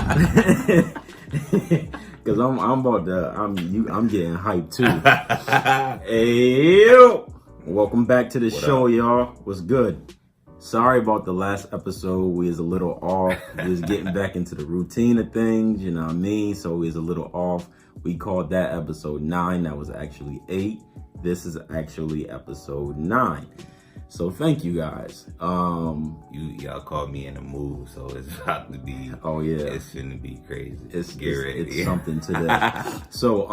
Cause I'm getting hyped too. Hey, yo. Welcome back to the show, y'all. What's good? Sorry about the last episode. We was a little off. We was getting back into the routine of things, you know what I mean? So we was a little off. We called that episode 9. That was actually 8. This is actually episode 9. So thank you guys. Y'all called me in the mood, so it's about to be. Oh yeah, it's gonna be crazy. It's something today. So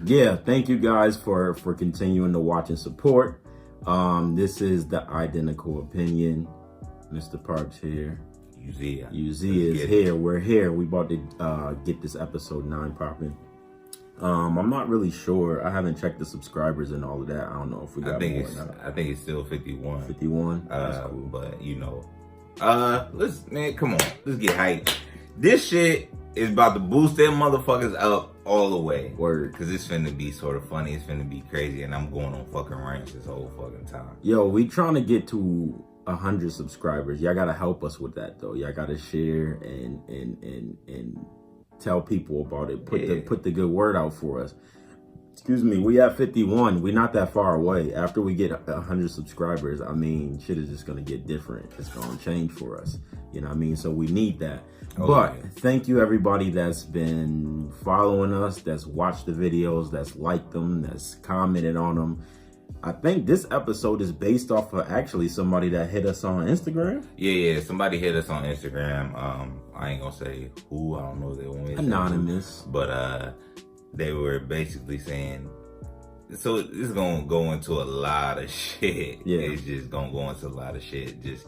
yeah, thank you guys for continuing to watch and support. This is the Identical Opinion. Mr. Parks here. Uzia is here. We're here. We about to get this episode 9 popping. I'm not really sure. I haven't checked the subscribers and all of that. I don't know if we got more. I think it's still 51. 51? That's cool. But you know, come on. Let's get hyped. This shit is about to boost them motherfuckers up all the way. Word. Cause it's finna be sort of funny. It's finna be crazy. And I'm going on fucking ranks this whole fucking time. Yo, we trying to get to 100 subscribers. Y'all gotta help us with that though. Y'all gotta share and tell people about it. Put the good word out for us. Excuse me, we at 51. We're not that far away. After we get 100 subscribers, I mean, shit is just gonna get different. It's gonna change for us. You know what I mean? So we need that. Thank you everybody that's been following us, that's watched the videos, that's liked them, that's commented on them. I think this episode is based off of actually somebody that hit us on Instagram. Yeah, somebody hit us on Instagram. I ain't gonna say who. I don't know if they want me to anonymous, but they were basically saying. So it's gonna go into a lot of shit. Yeah, it's just gonna go into a lot of shit. Just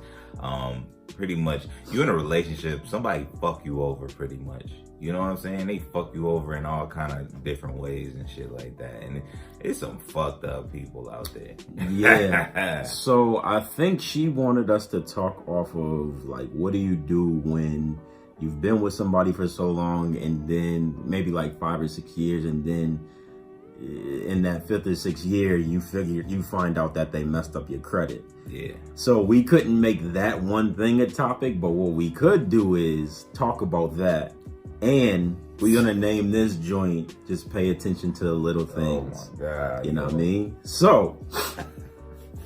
pretty much, you in a relationship, somebody fuck you over pretty much. You know what I'm saying? They fuck you over in all kind of different ways and shit like that. And it's some fucked up people out there. Yeah. So I think she wanted us to talk off of like, what do you do when you've been with somebody for so long and then maybe like 5 or 6 years, and then in that 5th or 6th year, you find out that they messed up your credit. Yeah. So we couldn't make that one thing a topic, but what we could do is talk about that. And we're gonna name this joint, just pay attention to the little things. Oh my God. You know what I mean? So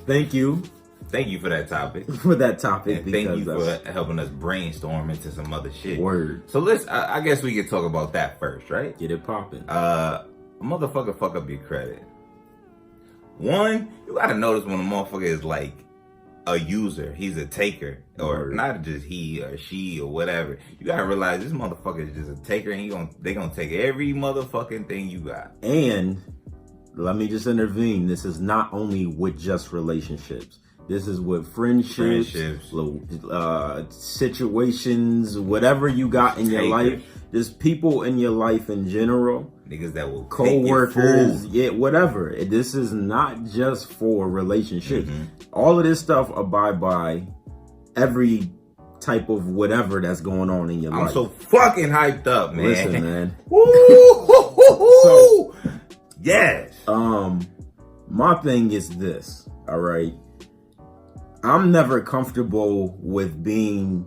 thank you. Thank you for that topip. And thank you for helping us brainstorm into some other shit. Word. So I guess we could talk about that first, right? Get it popping. A motherfucker fuck up your credit. One, you gotta notice when a motherfucker is like a user, he's a taker, or not just he or she or whatever. You gotta realize this motherfucker is just a taker, and they gonna take every motherfucking thing you got. And let me just intervene. This is not only with just relationships. This is with friendships. Situations, whatever you got in your life. There's people in your life in general. Niggas that will co-workers, yeah, whatever. This is not just for relationships. All of this stuff abide by every type of whatever that's going on in your life. I'm so fucking hyped up, man. Listen, man. So, yes. My thing is this, all right? I'm never comfortable with being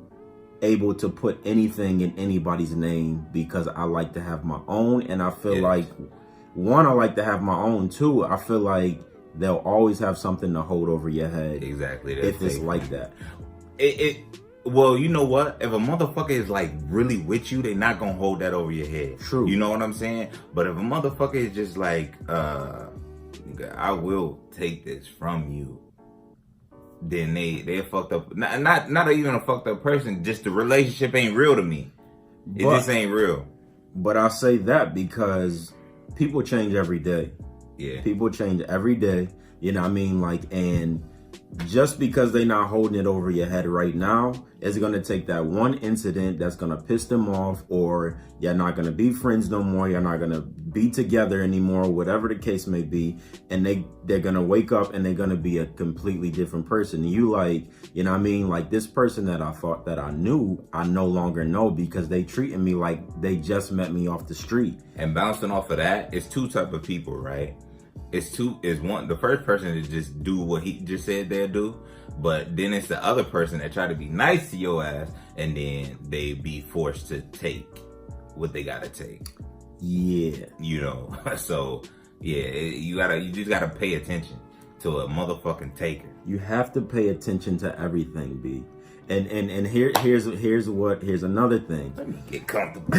able to put anything in anybody's name because I like to have my own, and I feel like, one, I like to have my own. Two, I feel like they'll always have something to hold over your head. Exactly. If it's like that. Well, you know what? If a motherfucker is like really with you, they're not gonna hold that over your head. True. You know what I'm saying? But if a motherfucker is just like, I will take this from you, then they're fucked up. Not even a fucked up person. Just the relationship ain't real to me. It just ain't real. But I say that because people change every day. Yeah. People change every day. You know what I mean? Like, and just because they're not holding it over your head right now, it's going to take that one incident that's going to piss them off, or you're not going to be friends no more. You're not going to be together anymore, whatever the case may be. And they're going to wake up and they're going to be a completely different person. You like, you know what I mean? Like this person that I thought that I knew, I no longer know because they treated me like they just met me off the street. And bouncing off of that, it's two type of people, right? It's one, the first person to just do what he just said they'll do, but then it's the other person that try to be nice to your ass, and then they be forced to take what they gotta take. Yeah. You know, so yeah, you just gotta pay attention to a motherfucking taker. You have to pay attention to everything, B. And here's another thing. Let me get comfortable.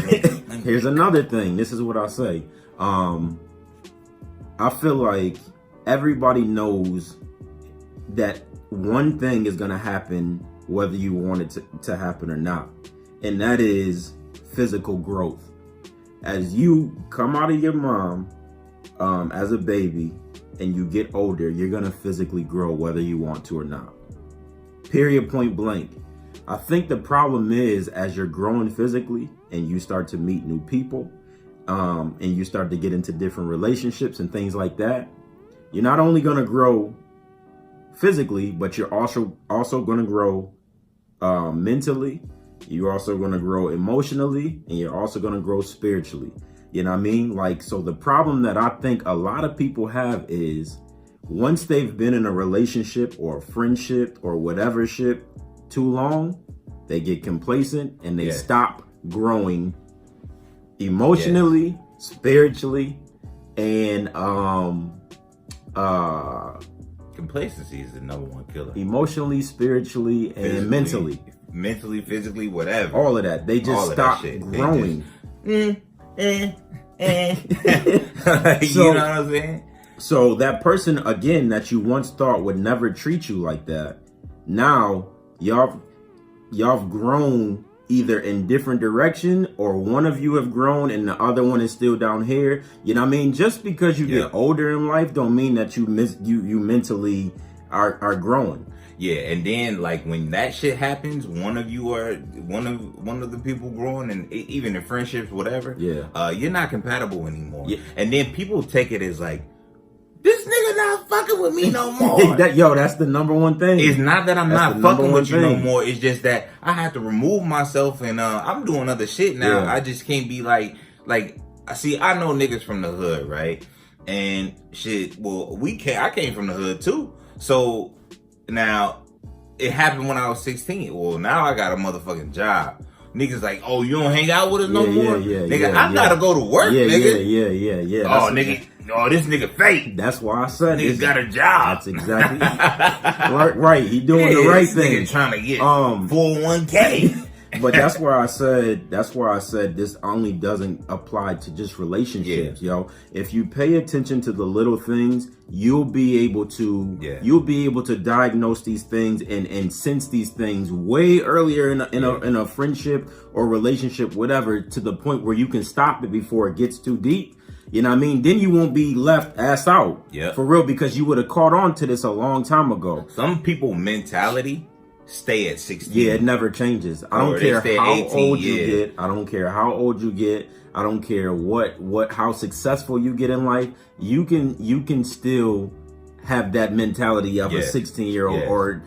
Here's another thing. This is what I say. I feel like everybody knows that one thing is gonna happen whether you want it to happen or not, and that is physical growth. As you come out of your mom as a baby and you get older, you're gonna physically grow whether you want to or not. Period, point blank. I think the problem is, as you're growing physically and you start to meet new people, and you start to get into different relationships and things like that, you're not only gonna grow physically, but you're also gonna grow mentally. You're also gonna grow emotionally, and you're also gonna grow spiritually. You know what I mean? Like, so the problem that I think a lot of people have is, once they've been in a relationship or a friendship or whatever ship too long, they get complacent and they stop growing emotionally, spiritually, and complacency is the number one killer. Emotionally, spiritually, and mentally, physically, whatever. All of that. They just stop growing. You know what I'm saying? So that person, again, that you once thought would never treat you like that, now y'all have grown either in different direction, or one of you have grown and the other one is still down here. You know what I mean? Just because you get older in life don't mean that you mentally are growing. Yeah, and then like when that shit happens, one of the people growing, and even in friendships, whatever. Yeah, you're not compatible anymore. Yeah. And then people take it as like, this nigga not fucking with me no more. That's the number one thing. It's not that I'm not fucking with you no more. It's just that I have to remove myself, and I'm doing other shit now. Yeah. I just can't be like, see, I know niggas from the hood, right? And shit, well, I came from the hood too. So now it happened when I was 16. Well, now I got a motherfucking job. Niggas like, oh, you don't hang out with us no more? Nigga, I gotta go to work, nigga. Yeah. Oh, nigga. Oh, this nigga fake. That's why I said nigga got a job. That's exactly right. He doing the right thing. Nigga trying to get 401k. But that's where I said this only doesn't apply to just relationships, yo. If you pay attention to the little things, you'll be able to diagnose these things and sense these things way earlier in a friendship or relationship, whatever, to the point where you can stop it before it gets too deep. You know what I mean? Then you won't be left ass out. Yeah. For real, because you would have caught on to this a long time ago. Some people mentality stay at 16. Yeah, it never changes. I don't care how 18, old you get. I don't care how old you get. I don't care how successful you get in life. You can still have that mentality of a 16-year-old or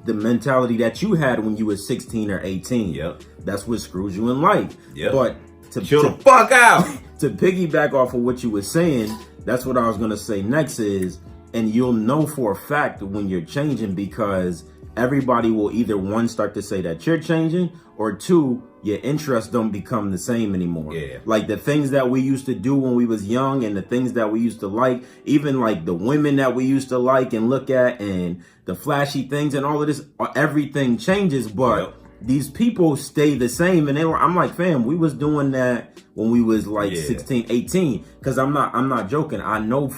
the mentality that you had when you were 16 or 18. Yep. That's what screws you in life. Yep. But chill the fuck out. To piggyback off of what you were saying, that's what I was gonna say next is, and you'll know for a fact when you're changing, because everybody will either, one, start to say that you're changing, or two, your interests don't become the same anymore. Yeah. Like the things that we used to do when we was young, and the things that we used to like, even like the women that we used to like and look at, and the flashy things and all of this, everything changes, but these people stay the same. And I'm like, fam, we was doing that when we was like 16, 18. Cause I'm not joking. I know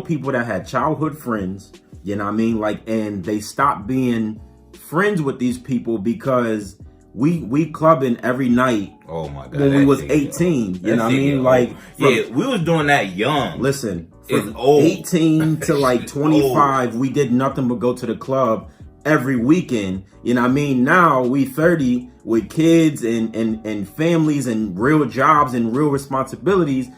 people that had childhood friends, you know what I mean? Like, and they stopped being friends with these people because we clubbing every night. Oh my God. When we was 18, you know what I mean? Like, we was doing that young. Listen, from 18 to like 25, we did nothing but go to the club every weekend. You know what I mean? Now we 30 with kids and families and real jobs and real responsibilities.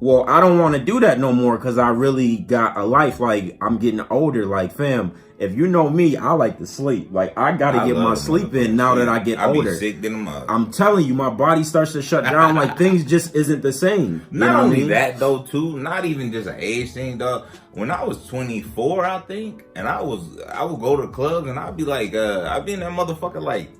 Well, I don't want to do that no more because I really got a life. Like, I'm getting older. Like, fam, if you know me, I like to sleep. Like, I got to get my sleep in now that I get older. Be sick in the I'm telling you, my body starts to shut down. Like, things just isn't the same. Not only that, though, too. Not even just an age thing, dog. When I was 24, I think, and I would go to clubs and I'd be like, I'd be in that motherfucker like,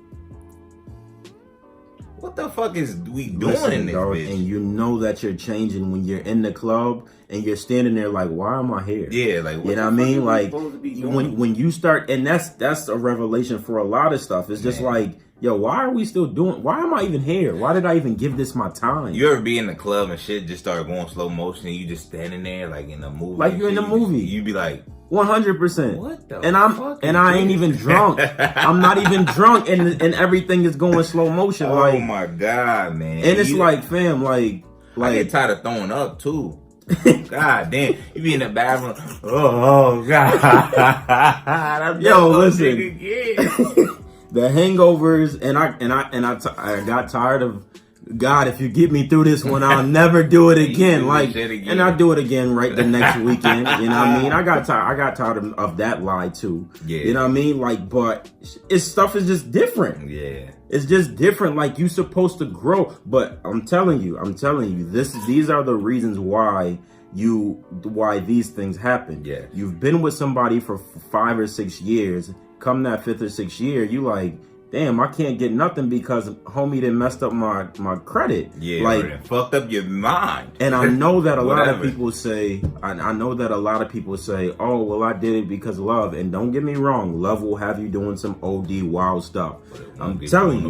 what the fuck is we doing in this bitch? And you know that you're changing when you're in the club and you're standing there like, why am I here? Yeah, like, you know what I mean? Like, when you start, and that's a revelation for a lot of stuff. It's just like, yo, why am I even here? Why did I even give this my time? You ever be in the club and shit just start going slow motion and you just standing there like in a movie? Like you're in a movie. You be like, 100%. What the fuck? And I ain't even drunk. I'm not even drunk, and everything is going slow motion. Oh like, my God, man. And it's like, fam, like I get tired of throwing up too. God damn, you be in the bathroom. Oh God. Yo, listen. The hangovers, and I got tired of. God, if you get me through this one, I'll never do it again. And I'll do it again right the next weekend. You know what I mean? I got tired of that lie too. Yeah. You know what I mean? Like, but stuff is just different. Yeah. It's just different. Like, you're supposed to grow. But I'm telling you, these are the reasons why these things happen. Yeah. You've been with somebody for 5 or 6 years. Come that 5th or 6th year, you like, damn, I can't get nothing because homie done messed up my credit. Yeah, like, fucked up your mind. And I know that a lot of people say, I know that a lot of people say, oh, well, I did it because of love. And don't get me wrong, love will have you doing some OD wild stuff. I'm telling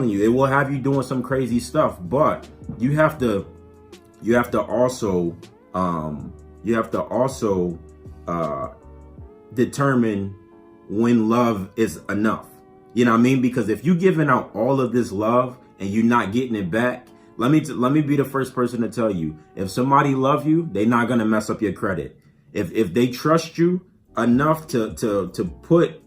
you, it will have you doing some crazy stuff. But you have to also determine when love is enough. You know what I mean? Because if you giving out all of this love and you're not getting it back, let me be the first person to tell you, if somebody love you, they're not gonna mess up your credit. If they trust you enough to put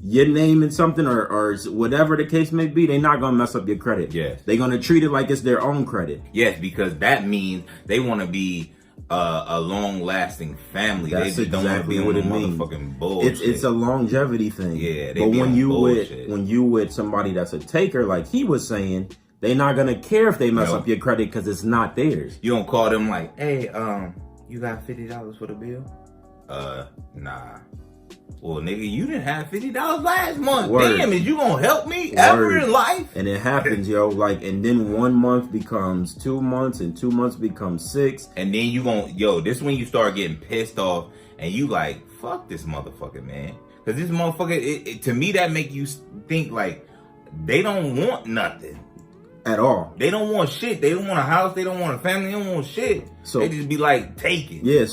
your name in something or whatever the case may be, they're not gonna mess up your credit. Yes. They're gonna treat it like it's their own credit. Yes, because that means they want to be a long-lasting family. That's they don't exactly want to be what on it means. Motherfucking bullshit. It's a longevity thing. Yeah, but when you with somebody that's a taker, like he was saying, they're not gonna care if they mess up your credit because it's not theirs. You don't call them like, hey, you got $50 for the bill? Nah. Well, nigga, you didn't have $50 last month. Word. Damn, is you gonna help me ever in life? And it happens, yo. Like, and then 1 month becomes 2 months, and 2 months becomes 6. And then this when you start getting pissed off, and you like, fuck this motherfucker, man. Because this motherfucker, to me, that make you think like they don't want nothing at all. They don't want shit. They don't want a house. They don't want a family. They don't want shit. So they just be like, take it. Yeah.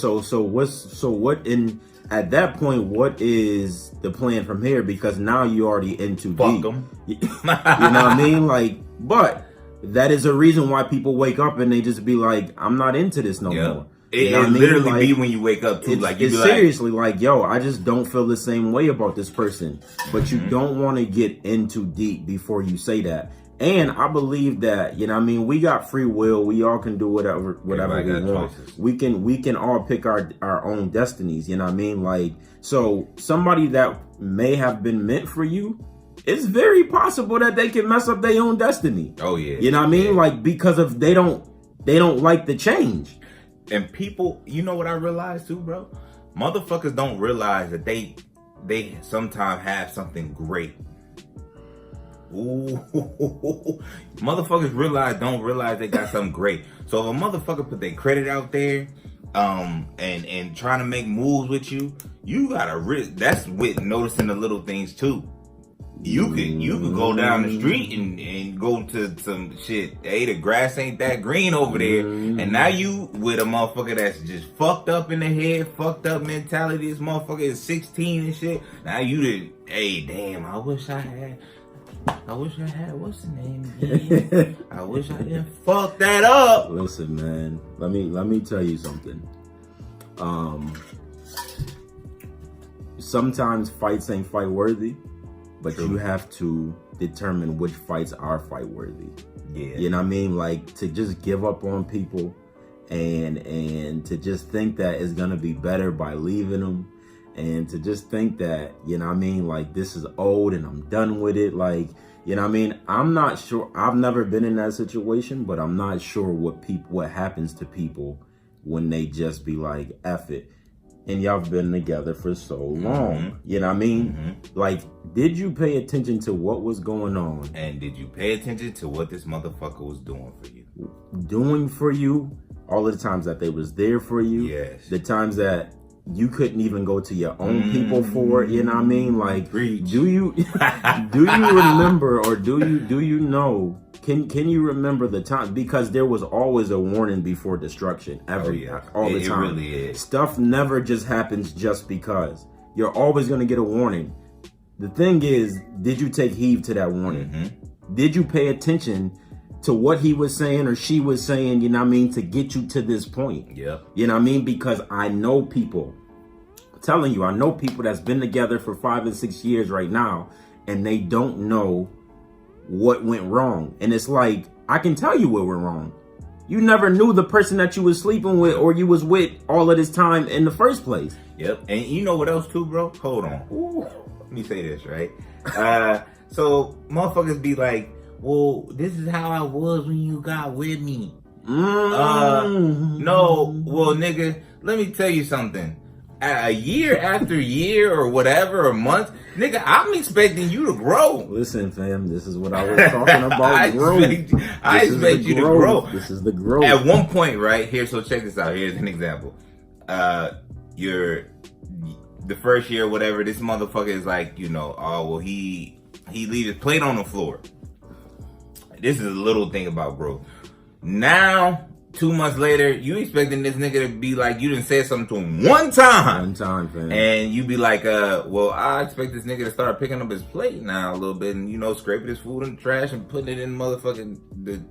At that point, what is the plan from here? Because now you already into fuck deep. them. You know what I mean? Like, but that is a reason why people wake up and they just be like, I'm not into this no more. It literally be when you wake up too. Like, you be seriously like, yo, I just don't feel the same way about this person. But you don't want to get into deep before you say that. And I believe that, you know what I mean, we got free will. We all can do whatever we want. Choices. We can all pick our own destinies, you know what I mean? Like, so somebody that may have been meant for you, it's very possible that they can mess up their own destiny. Oh yeah. You know what I mean? Yeah. Like, because of they don't like the change. And people, you know what I realized too, bro? Motherfuckers don't realize that they sometimes have something great. Ooh, motherfuckers don't realize they got something great. So if a motherfucker put their credit out there, and trying to make moves with you, you gotta that's with noticing the little things too. You could go down the street and go to some shit. Hey, the grass ain't that green over there, and now you with a motherfucker that's just fucked up in the head, fucked up mentality. This motherfucker is 16 and shit. Now hey, damn, I wish I had, what's the name again? I wish I didn't fuck that up. Listen, man, let me tell you something. Sometimes fights ain't fight worthy, but True. You have to determine which fights are fight worthy. Yeah. You know what I mean? Like, to just give up on people and to just think that it's gonna be better by leaving them. And to just think that, you know what I mean, like, this is old and I'm done with it. Like, you know what I mean? I'm not sure. I've never been in that situation, but I'm not sure what happens to people when they just be like, F it. and y'all been together for so long. You know what I mean? Like, did you pay attention to what was going on? And did you pay attention to what this motherfucker was doing for you? Doing for you, all of the times that they was there for you. Yes. The times that you couldn't even go to your own people for it, you know what I mean? Like, do you remember, or do you know? Can you remember the time? Because there was always a warning before destruction. All the time. It really is. Stuff never just happens just because. You're always gonna get a warning. The thing is, did you take heed to that warning? Did you pay attention to what he was saying or she was saying, you know what I mean, to get you to this point? Yep. You know what I mean? Because I know people, I'm telling you, I know people that's been together for 5 and 6 years right now, and they don't know what went wrong. And it's like, I can tell you what went wrong. You never knew the person that you was sleeping with or you was with all of this time in the first place. Yep. And you know what else too, bro? Hold on. Ooh, let me say this, right? So motherfuckers be like, well, this is how I was when you got with me. No, well, nigga, let me tell you something. A year after year or whatever, a month, nigga, I'm expecting you to grow. Listen, fam, this is what I was talking about. Growth. I expect you to grow. This is the growth. At one point, right here, so check this out. Here's an example. You're the first year, whatever, this motherfucker is like, you know, oh, well, he leaves his plate on the floor. This is a little thing about growth. Now, 2 months later, you expecting this nigga to be like, you done said something to him one time. One time, fam. And you be like, well, I expect this nigga to start picking up his plate now a little bit and, you know, scraping his food in the trash and putting it in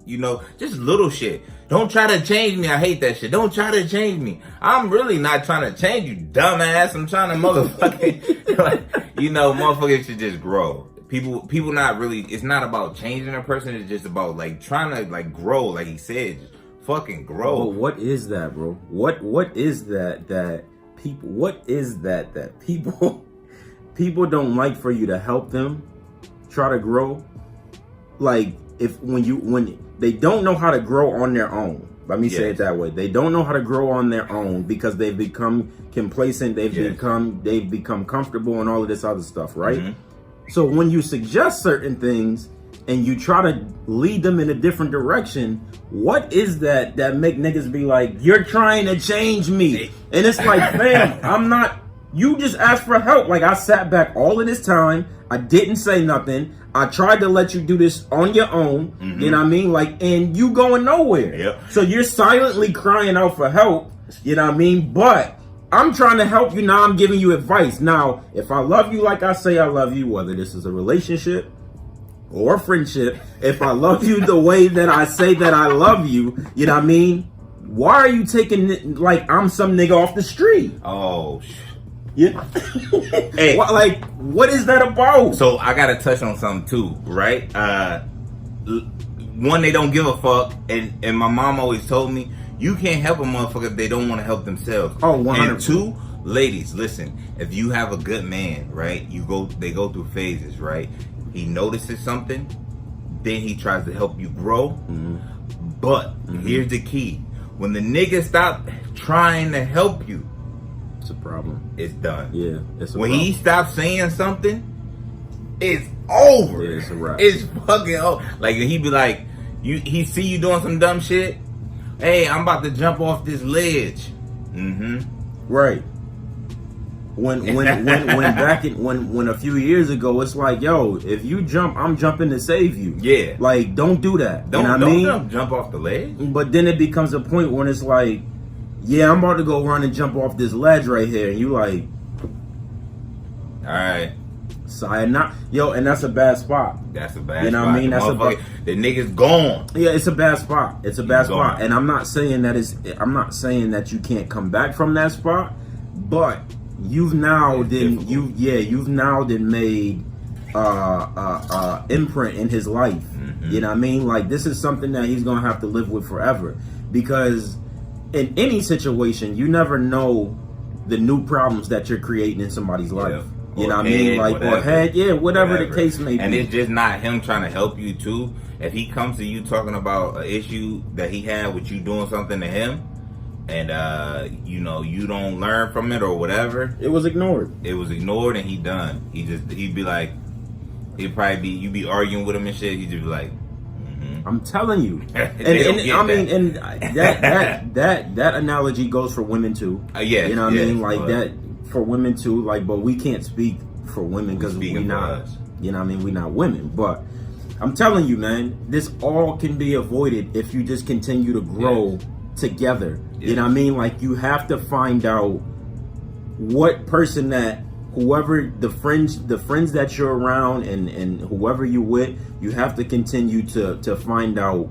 you know, just little shit. Don't try to change me. I hate that shit. Don't try to change me. I'm really not trying to change you, dumbass. I'm trying to motherfucking, like, you know, motherfuckers should just grow. People not really, it's not about changing a person. It's just about, like, trying to, like, grow, like he said. Just fucking grow. But what is that, bro? What is that people, what is that people don't like for you to help them try to grow? Like, when they don't know how to grow on their own. Let me say it that way. They don't know how to grow on their own because they've become complacent, they've become comfortable and all of this other stuff, right? So when you suggest certain things and you try to lead them in a different direction, what is that make niggas be like, you're trying to change me? And it's like, fam, I'm not, you just asked for help. Like, I sat back all of this time, I didn't say nothing, I tried to let you do this on your own, you know what I mean? Like, and you going nowhere. So you're silently crying out for help, you know what I mean? But I'm trying to help you, now I'm giving you advice. Now, if I love you like I say I love you, whether this is a relationship or a friendship, if I love you the way that I say that I love you, you know what I mean? Why are you taking it like I'm some nigga off the street? Oh, shit. Yeah. Hey, what is that about? So I gotta touch on something too, right? One, they don't give a fuck, and my mom always told me, you can't help a motherfucker if they don't want to help themselves. Oh, 100%. And two, ladies, listen, if you have a good man, right, they go through phases, right? He notices something, then he tries to help you grow. But here's the key. When the nigga stop trying to help you, it's a problem. It's done. Yeah, it's a when problem. he stops saying something, it's over. Yeah, it's a wrap. It's fucking over. Like, he be like, he see you doing some dumb shit. Hey, I'm about to jump off this ledge. Right. When a few years ago, it's like, yo, if you jump, I'm jumping to save you. Yeah. Like, don't do that. Don't jump off the ledge. But then it becomes a point when it's like, yeah, I'm about to go run and jump off this ledge right here, and you like, all right. Sayonara. Yo, and that's a bad spot. That's a bad spot. You know what I mean? That's the nigga's gone. Yeah, it's a bad spot. It's a bad spot. And I'm not saying that you can't come back from that spot, but you've now made imprint in his life. You know what I mean? Like, this is something that he's gonna have to live with forever, because in any situation, you never know the new problems that you're creating in somebody's life. You know what I mean? Like, or head, whatever the case may be. And it's just not him trying to help you too. If he comes to you talking about an issue that he had with you doing something to him, and you know, you don't learn from it or whatever. It was ignored. It was ignored, and he done. He'd be like, he'd probably be, you be arguing with him and shit. He'd just be like, I'm telling you, and that analogy goes for women too. Yeah, you know what I mean, like that for women too. Like, but we can't speak for women because we not. You know what I mean, we not women, but I'm telling you, man, this all can be avoided if you just continue to grow together. You know what I mean? Like, you have to find out what person that whoever the friends that you're around and whoever you with, you have to continue to find out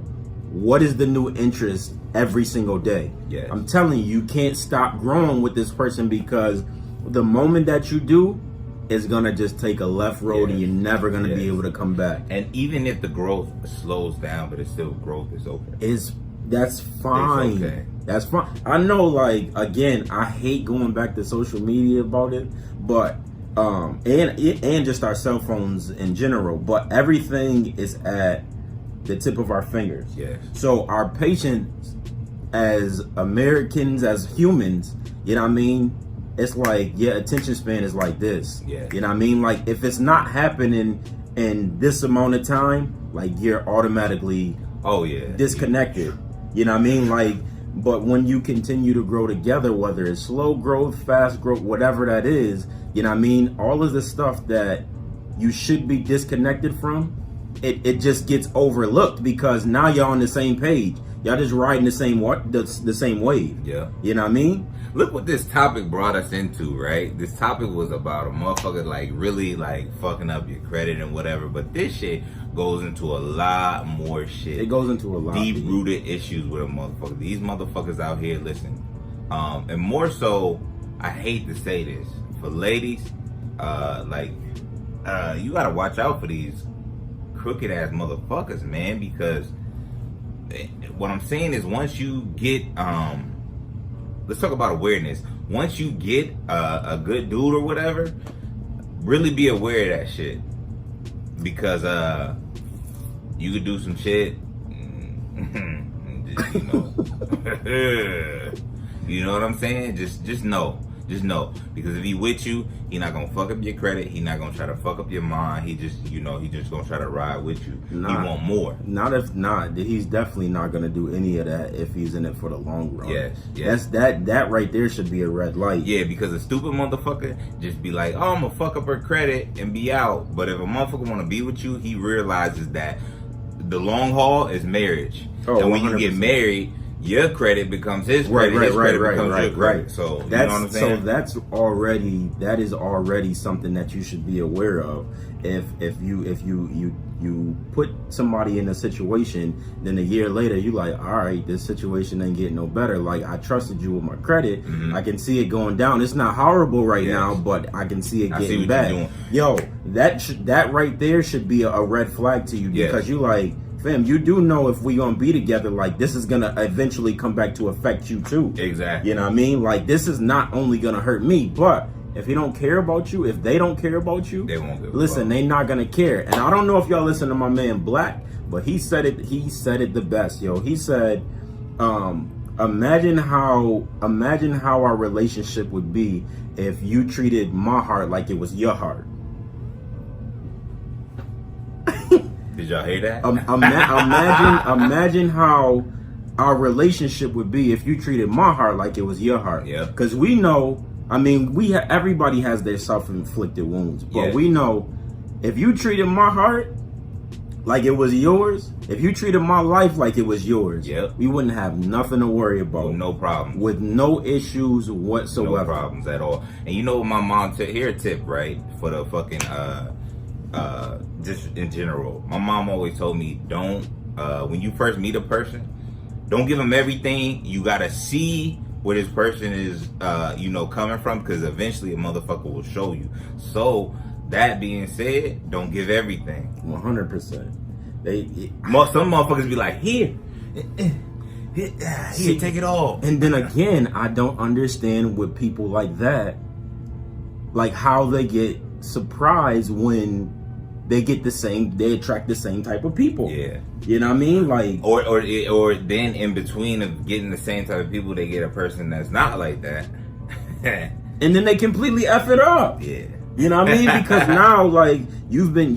what is the new interest every single day. Yes. I'm telling you, you can't stop growing with this person, because the moment that you do, it's gonna just take a left road and you're never gonna be able to come back. And even if the growth slows down, but it's still growth, is okay. That's fine. It's okay. That's fine. I know, like, again, I hate going back to social media about it, but and just our cell phones in general, but everything is at the tip of our fingers. Yes. So our patience as Americans, as humans, you know what I mean? It's like, attention span is like this. Yeah. You know what I mean? Like, if it's not happening in this amount of time, like, you're automatically disconnected. You know what I mean? Like, but when you continue to grow together, whether it's slow growth, fast growth, whatever that is, you know what I mean? All of the stuff that you should be disconnected from, it just gets overlooked because now y'all on the same page. Y'all just riding the same wave. Yeah. You know what I mean? Look what this topic brought us into, right? This topic was about a motherfucker like really like fucking up your credit and whatever, but this shit goes into a lot more shit. It goes into a lot deep-rooted issues with a motherfucker. These motherfuckers out here, listen, and more so, I hate to say this, for ladies, you gotta watch out for these crooked ass motherfuckers, man, because what I'm saying is, once you get let's talk about awareness. Once you get a good dude or whatever, really be aware of that shit, because you could do some shit, just, you know what I'm saying? Just know. Just know, because if he with you, he not gonna fuck up your credit. He not gonna try to fuck up your mind. He just gonna try to ride with you. He want more. He's definitely not gonna do any of that if he's in it for the long run. Yes. That right there should be a red light. Yeah, because a stupid motherfucker just be like, oh, I'm gonna fuck up her credit and be out. But if a motherfucker wanna be with you, he realizes that the long haul is marriage. And when 100%. You get married, your credit becomes his credit. His credit becomes your credit. So you know what I'm saying? So that is already something that you should be aware of. If you put somebody in a situation, then a year later you like, all right, this situation ain't getting no better. Like, I trusted you with my credit. I can see it going down. It's not horrible right now, but I can see it getting bad. Yo, that right there should be a red flag to you, because you like, fam, you do know if we gonna be together, like, this is gonna eventually come back to affect you too. Exactly. You know what I mean? Like, this is not only gonna hurt me, but if he don't care about you, if they don't care about you, they won't give a listen, fuck. They not gonna care. And I don't know if y'all listen to my man Black, but he said it the best, yo. He said, imagine how our relationship would be if you treated my heart like it was your heart. Did y'all hear that? Imagine how our relationship would be if you treated my heart like it was your heart. Yeah. Because we know, I mean, everybody has their self-inflicted wounds, but we know if you treated my heart like it was yours, if you treated my life like it was yours, we wouldn't have nothing to worry about. No problem. With no issues whatsoever. No problems at all. And you know what my mom said? Here a tip, right? For the fucking just in general, my mom always told me, don't when you first meet a person, don't give them everything. You gotta see where this person is coming from, because eventually a motherfucker will show you. So that being said, don't give everything. 100%. Some motherfuckers be like, here, take it all. And then again, I don't understand with people like that, like how they get surprised when they attract the same type of people. Yeah. You know what I mean? Like, or then in between of getting the same type of people, they get a person that's not like that. And then they completely F it up. Yeah. You know what I mean? Because now, like, you've been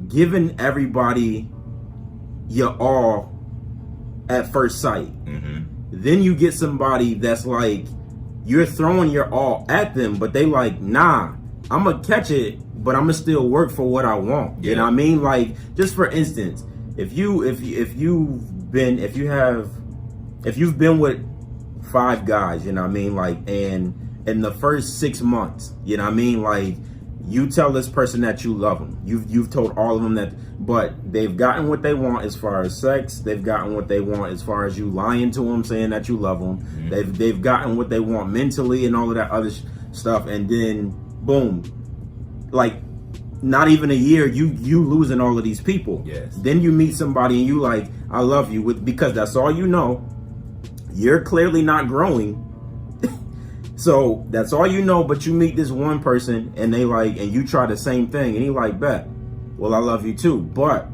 giving everybody your all at first sight. Mm-hmm. Then you get somebody that's like, you're throwing your all at them, but they like, nah, I'm gonna catch it, but I'm gonna still work for what I want. You know what I mean? Like, just for instance, if you've been with 5 guys, you know what I mean? Like, and in the first 6 months, you know what I mean? Like, you tell this person that you love them. You've told all of them that, but they've gotten what they want as far as sex. They've gotten what they want as far as you lying to them, saying that you love them. Mm-hmm. They've gotten what they want mentally and all of that other stuff. And then, boom, like, not even a year, you losing all of these people. Yes. Then you meet somebody and you like, I love you, because that's all you know. You're clearly not growing. So that's all you know, but you meet this one person and they like, and you try the same thing and he like, bet, well, I love you too, but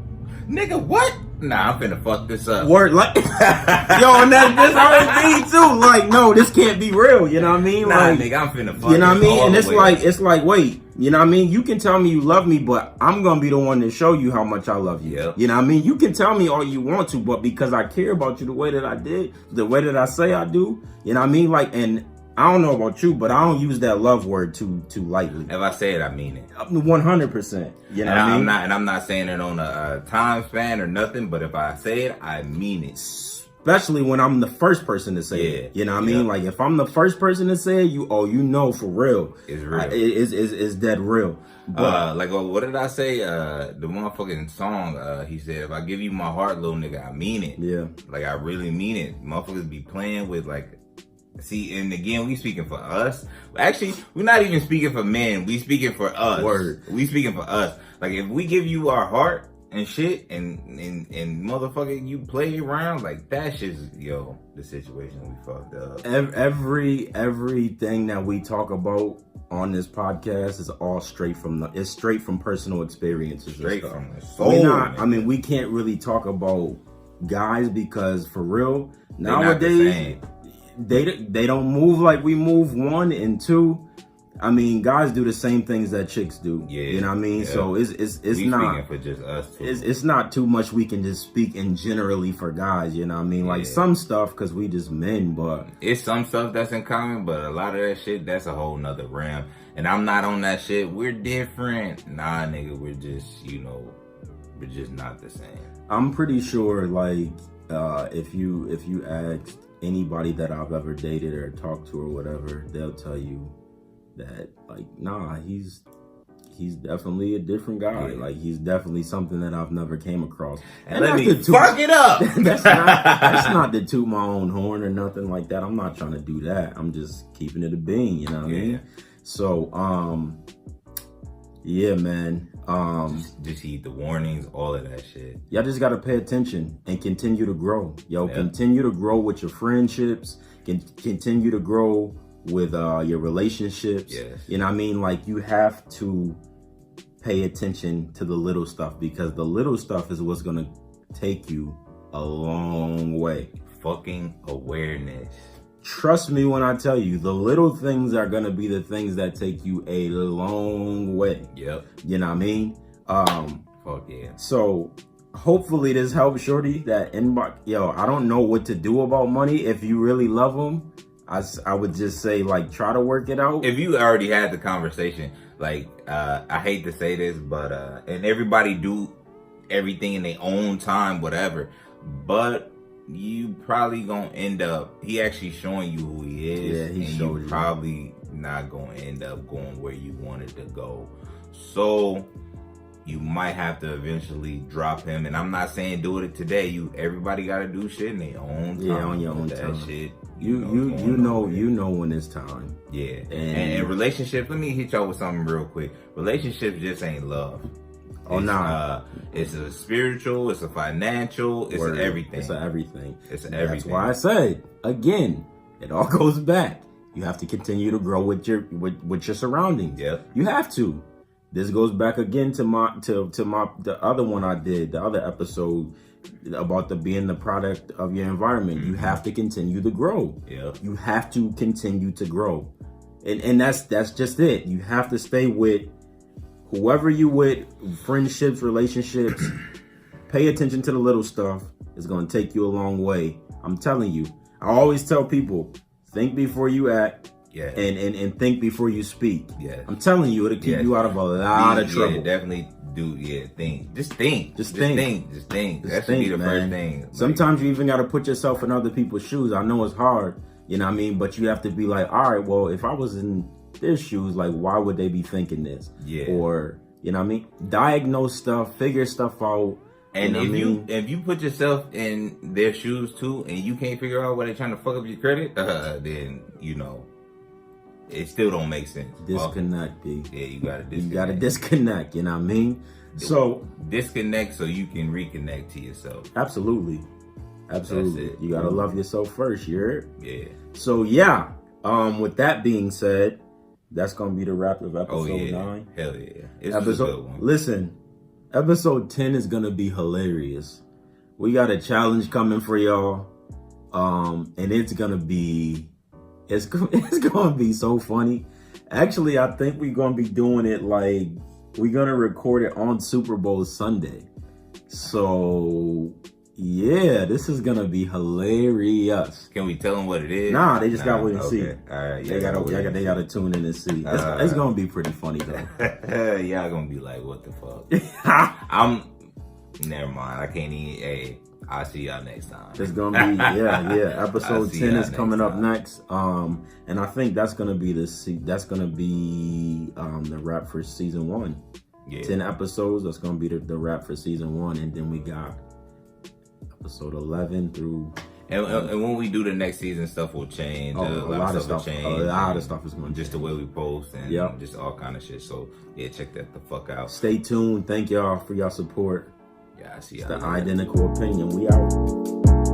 nigga, what? Nah, I'm finna fuck this up. Word, like, yo, and that's how it be too. Like, no, this can't be real. You know what I mean? Nah, like, nigga, I'm finna fuck. You know what I mean? And it's way. like, wait, you know what I mean? You can tell me you love me, but I'm gonna be the one to show you how much I love you. Yep. You know what I mean? You can tell me all you want to, but because I care about you the way that I did, the way that I say I do, you know what I mean? Like, and I don't know about you, but I don't use that love word too lightly. If I say it, I mean it. 100%. You know what I mean? I'm not saying it on a time span or nothing, but if I say it, I mean it. Especially when I'm the first person to say it. You know what I mean? Like, if I'm the first person to say it, you know for real. It's real. It's dead real. But, like, what did I say? The motherfucking song, he said, if I give you my heart, little nigga, I mean it. Yeah. Like, I really mean it. Motherfuckers be playing with, like, see, and again, we speaking for us. Actually, we're not even speaking for men. We speaking for us. Word. We speaking for us. Like, if we give you our heart and shit, and motherfucker, you play around, like, that shit's, yo, the situation we fucked up. Everything that we talk about on this podcast is all straight from personal experiences. Straight from the soul. We can't really talk about guys because for real, nowadays, they don't move like we move, 1 and 2. I mean, guys do the same things that chicks do. Yeah, you know what I mean. Yeah. So it's we not speaking for just us too. It's not too much we can just speak in generally for guys. You know what I mean? Like some stuff because we just men, but it's some stuff that's in common. But a lot of that shit, that's a whole nother realm. And I'm not on that shit. We're different. Nah, nigga, we're just we're just not the same. I'm pretty sure, like, if you asked anybody that I've ever dated or talked to or whatever, they'll tell you that, like, nah, he's definitely a different guy. Yeah. Like, he's definitely something that I've never came across. And let me fuck it up. that's not to toot my own horn or nothing like that. I'm not trying to do that. I'm just keeping it a bean, you know what I mean? So, yeah, man. Just heed the warnings, all of that shit. Y'all just gotta pay attention and continue to grow. Continue to grow with your friendships. Continue to grow with your relationships. Yes. You know what I mean? Like, you have to pay attention to the little stuff because the little stuff is what's gonna take you a long way. Fucking awareness. Trust me when I tell you, the little things are gonna be the things that take you a long way. Yep. You know what I mean? Fuck yeah. So hopefully this helps Shorty. That inbox, yo, I don't know what to do about money. If you really love them, I would just say, like, try to work it out. If you already had the conversation, like, I hate to say this, but and everybody do everything in their own time, whatever, but you probably gonna end up, he actually showing you who he is. Yeah, he showed you. Probably not gonna end up going where you wanted to go. So you might have to eventually drop him. And I'm not saying do it today. Everybody gotta do shit in their own time. Yeah, on your own time. Shit. You know when it's time. Yeah. And relationships, let me hit y'all with something real quick. Relationships just ain't love. Oh, nah. It's a spiritual, it's a financial, it's an everything. It's an everything. It's an everything. That's why I said, again, it all goes back. You have to continue to grow with your surroundings. Yep. You have to. this goes back again to the other one I did, the other episode about being the product of your environment. You have to continue to grow. Yeah. You have to continue to grow. And that's just it. You have to stay with whoever you with, friendships, relationships. Pay attention to the little stuff. It's going to take you a long way. I'm telling you. I always tell people, think before you act. Yeah. And think before you speak. Yeah. I'm telling you, it'll keep you out of a lot of trouble. Yeah, definitely do. Yeah, think. Just think. Just think. That should be the first thing. Like, sometimes you even got to put yourself in other people's shoes. I know it's hard, you know what I mean? But you have to be like, all right, well, if I was in their shoes, like, why would they be thinking this? Yeah. Or, you know what I mean? Diagnose stuff, figure stuff out. And if you put yourself in their shoes too, and you can't figure out why they're trying to fuck up your credit, then it still don't make sense. Disconnect, B. Yeah, you gotta disconnect. You gotta disconnect, you know what I mean? So disconnect so you can reconnect to yourself. Absolutely. You gotta love yourself first, you heard? Yeah. So yeah, with that being said, that's gonna be the wrap of episode 9. Hell yeah. It's a good one. Listen, episode 10 is gonna be hilarious. We got a challenge coming for y'all. And it's gonna be so funny. Actually, I think we're gonna be doing it like we're gonna record it on Super Bowl Sunday. So yeah, this is gonna be hilarious. Can we tell them what it is? Nah, they just gotta wait and see. All right, they gotta tune in and see. It's gonna be pretty funny though. Y'all gonna be like, what the fuck? Never mind. I can't even. Hey, I'll see y'all next time. It's gonna be Episode 10 is coming up next. And I think that's gonna be the wrap for season 1. Yeah. 10 episodes. That's gonna be the wrap for season 1, and then we got episode 11 through. And when we do the next season, stuff will change. A lot of stuff. Change. A lot of stuff is going to just the way we post and Yep. just all kind of shit. So yeah, check that the fuck out. Stay tuned. Thank y'all for your support. Yeah, I see It's y'all. the Identical Opinion. We out.